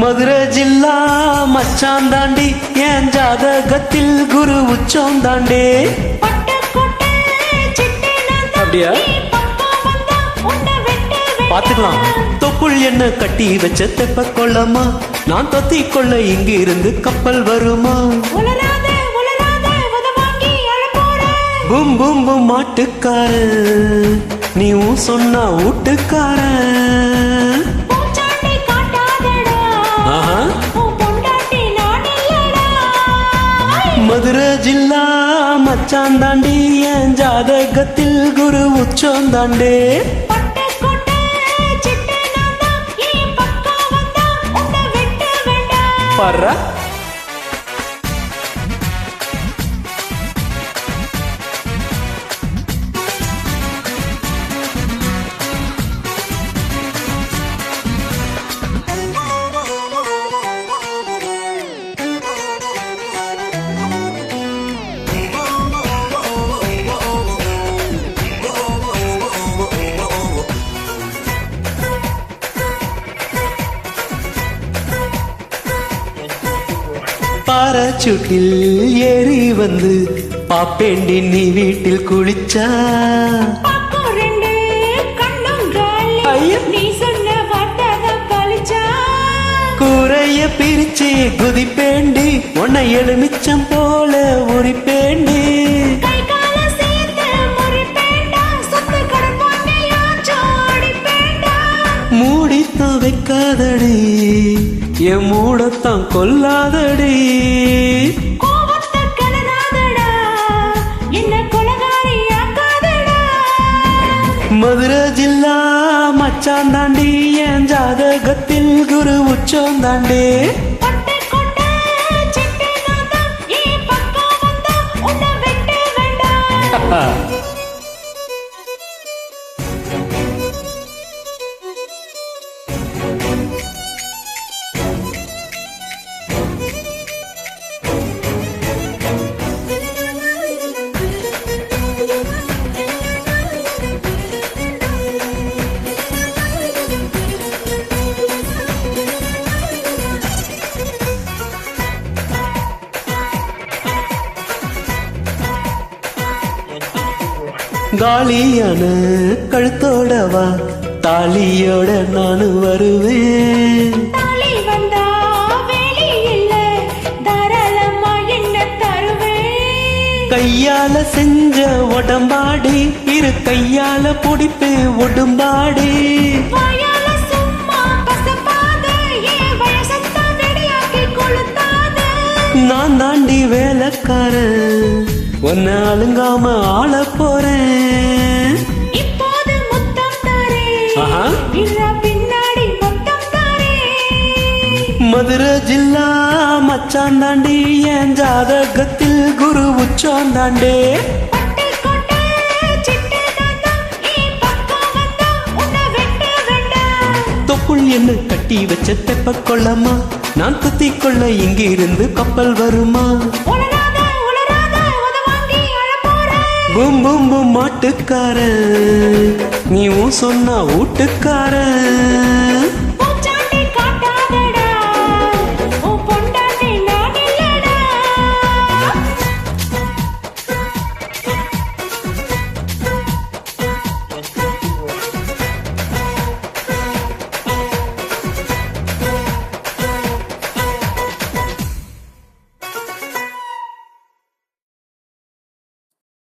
மதுரை ஜில்லா மச்சான் தாண்டி என் ஜாதகத்தில் குரு உச்சம் தாண்டே. அப்படியா பாத்துக்கலாம். தொப்புள் என்ன கட்டி வச்ச தெப்ப கொள்ளமா, நான் தொத்தி கொள்ள இங்கு இருந்து கப்பல் வருமா? பும் பும் பும் மாட்டுக்கார நீ சொன்னா வீட்டுக்கார. மதுரை ஜில்லா மச்சான் தாண்டி என் ஜாதகத்தில் குரு உச்சம் தாண்டே. பாரா பாராசூட்டில் ஏறி வந்து பாப்பேண்டி நீ வீட்டில் குளிச்சா. கூரைய பிரிச்சு குதிப்பேண்டி உன்னை எலுமிச்சம் போல உரிப்பேண்டி. மூடித்தான் வைக்காதடி என் மூடத்தான் கொல்லாதடி. மதுரை ஜில்லா மச்சான் தாண்டி என் ஜாதகத்தில் குரு உச்சம் தாண்டே. காலியான கழுத்தோடவா தாலியோட நானு வருவேன். கையால செஞ்ச உடம்பாடி இரு கையால பிடிப்பு உடும்பாடி. நான் தாண்டி வேலைக்காரன் உன்னை அழுங்காம ஆள போறேன். மதுரை ஜில்லா மச்சான் தாண்டி என் ஜாதகத்தில் குரு உச்சம் தாண்டே. தொப்புள் என்ன கட்டி வச்ச தெப்ப கொள்ளமா, நான் குத்தி கொள்ள இங்கு இருந்து கப்பல் வருமா? பும் பும் பும் மாட்டுக்கார நீ சொன்னா வீட்டுக்கார.